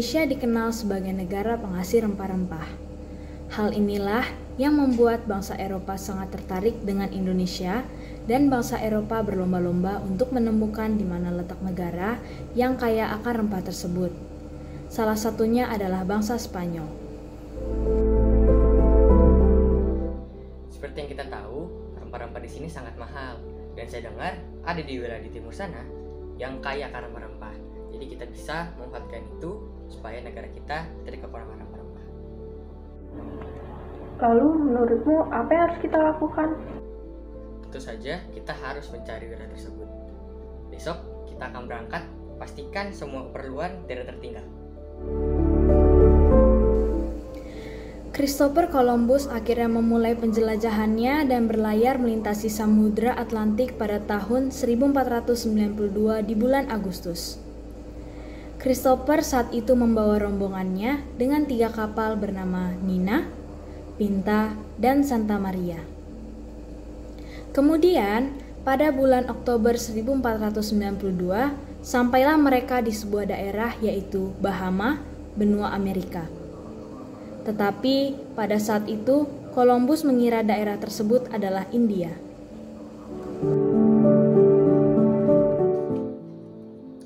Indonesia dikenal sebagai negara penghasil rempah-rempah. Hal inilah yang membuat bangsa Eropa sangat tertarik dengan Indonesia dan bangsa Eropa berlomba-lomba untuk menemukan di mana letak negara yang kaya akan rempah tersebut. Salah satunya adalah bangsa Spanyol. Seperti yang kita tahu, rempah-rempah di sini sangat mahal. Dan saya dengar ada di wilayah di timur sana yang kaya akan rempah-rempah. Jadi kita bisa memanfaatkan itu supaya negara kita tidak kekurangan rempah-rempah. Lalu menurutmu apa yang harus kita lakukan? Tentu saja kita harus mencari wilayah tersebut. Besok kita akan berangkat, pastikan semua keperluan tidak tertinggal. Christopher Columbus akhirnya memulai penjelajahannya dan berlayar melintasi Samudra Atlantik pada tahun 1492 di bulan Agustus. Christopher saat itu membawa rombongannya dengan 3 kapal bernama Nina, Pinta, dan Santa Maria. Kemudian, pada bulan Oktober 1492, sampailah mereka di sebuah daerah yaitu Bahama, benua Amerika. Tetapi pada saat itu, Columbus mengira daerah tersebut adalah India.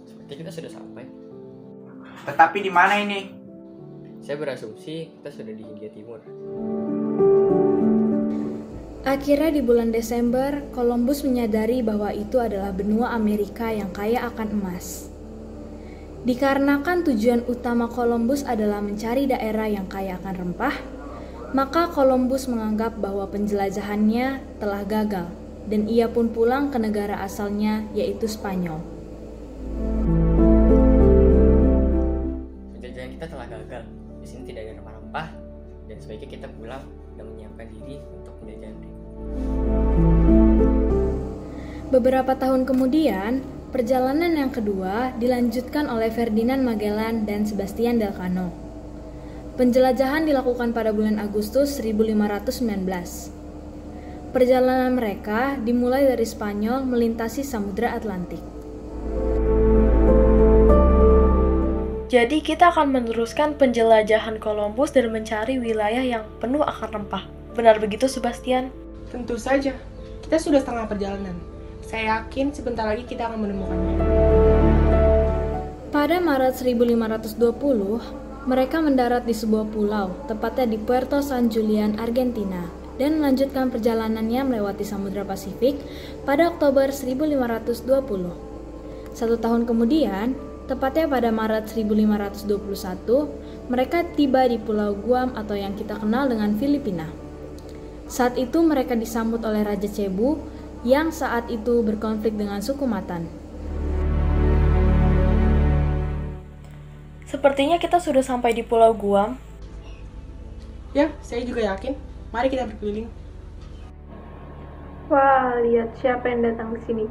Seperti kita sudah sampai. Tetapi di mana ini? Saya berasumsi kita sudah di Hindia Timur. Akhirnya di bulan Desember, Columbus menyadari bahwa itu adalah benua Amerika yang kaya akan emas. Dikarenakan tujuan utama Columbus adalah mencari daerah yang kaya akan rempah, maka Columbus menganggap bahwa penjelajahannya telah gagal dan ia pun pulang ke negara asalnya yaitu Spanyol. Penjajahan kita telah gagal. Di sini tidak ada rempah-rempah dan sebaiknya kita pulang dan menyiapkan diri untuk penjajahan berikutnya. Beberapa tahun kemudian, perjalanan yang kedua dilanjutkan oleh Ferdinand Magellan dan Sebastian Elcano. Penjelajahan dilakukan pada bulan Agustus 1519. Perjalanan mereka dimulai dari Spanyol melintasi Samudra Atlantik. Jadi kita akan meneruskan penjelajahan Columbus dan mencari wilayah yang penuh akan rempah. Benar begitu, Sebastian? Tentu saja. Kita sudah setengah perjalanan. Saya yakin sebentar lagi kita akan menemukannya. Pada Maret 1520, mereka mendarat di sebuah pulau, tepatnya di Puerto San Julian, Argentina, dan melanjutkan perjalanannya melewati Samudra Pasifik pada Oktober 1520. 1 tahun kemudian, tepatnya pada Maret 1521, mereka tiba di Pulau Guam atau yang kita kenal dengan Filipina. Saat itu mereka disambut oleh Raja Cebu yang saat itu berkonflik dengan suku Matan. Sepertinya kita sudah sampai di Pulau Guam. Ya, saya juga yakin. Mari kita berkeliling. Wah, lihat siapa yang datang ke sini.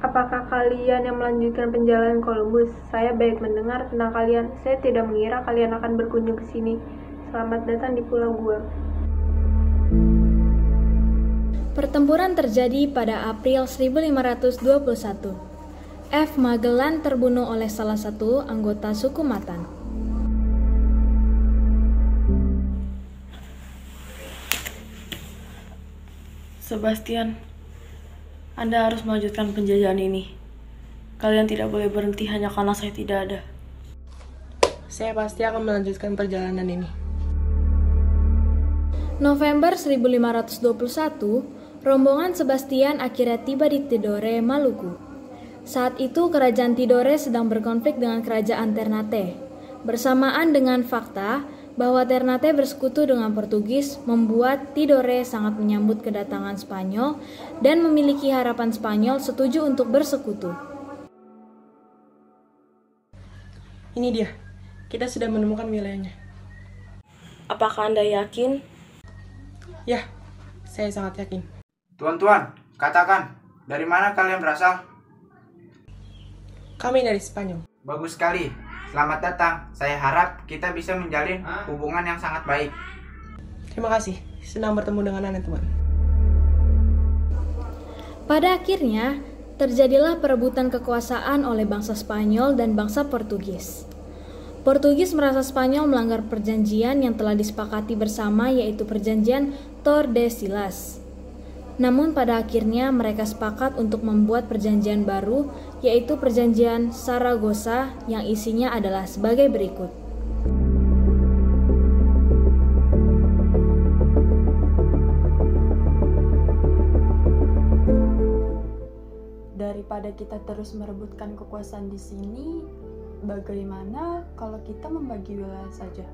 Apakah kalian yang melanjutkan penjalanan Columbus? Saya baik mendengar tentang kalian. Saya tidak mengira kalian akan berkunjung ke sini. Selamat datang di Pulau Guam. Pertempuran terjadi pada April 1521. F. Magellan terbunuh oleh salah satu anggota suku Matan. Sebastian, Anda harus melanjutkan penjajahan ini. Kalian tidak boleh berhenti hanya karena saya tidak ada. Saya pasti akan melanjutkan perjalanan ini. November 1521, rombongan Sebastian akhirnya tiba di Tidore, Maluku. Saat itu kerajaan Tidore sedang berkonflik dengan kerajaan Ternate. Bersamaan dengan fakta bahwa Ternate bersekutu dengan Portugis membuat Tidore sangat menyambut kedatangan Spanyol dan memiliki harapan Spanyol setuju untuk bersekutu. Ini dia. Kita sudah menemukan wilayahnya. Apakah Anda yakin? Ya, saya sangat yakin. Tuan-tuan, katakan, dari mana kalian berasal? Kami dari Spanyol. Bagus sekali. Selamat datang. Saya harap kita bisa menjalin hubungan yang sangat baik. Terima kasih. Senang bertemu dengan Anda, teman. Pada akhirnya, terjadilah perebutan kekuasaan oleh bangsa Spanyol dan bangsa Portugis. Portugis merasa Spanyol melanggar perjanjian yang telah disepakati bersama, yaitu perjanjian Tordesillas. Namun pada akhirnya mereka sepakat untuk membuat perjanjian baru, yaitu perjanjian Saragossa, yang isinya adalah sebagai berikut. Daripada kita terus merebutkan kekuasaan di sini, bagaimana kalau kita membagi wilayah saja?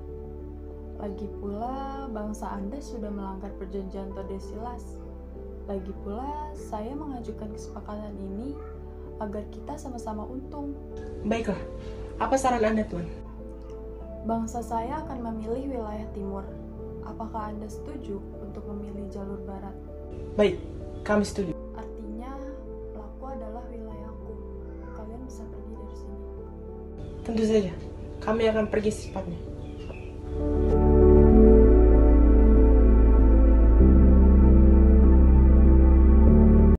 Lagi pula, bangsa Anda sudah melanggar perjanjian Tordesillas. Lagi pula, saya mengajukan kesepakatan ini agar kita sama-sama untung. Baiklah, apa saran Anda, Tuan? Bangsa saya akan memilih wilayah timur. Apakah Anda setuju untuk memilih jalur barat? Baik, kami setuju. Artinya, Laku adalah wilayahku. Kalian bisa pergi dari sini. Tentu saja, kami akan pergi secepatnya.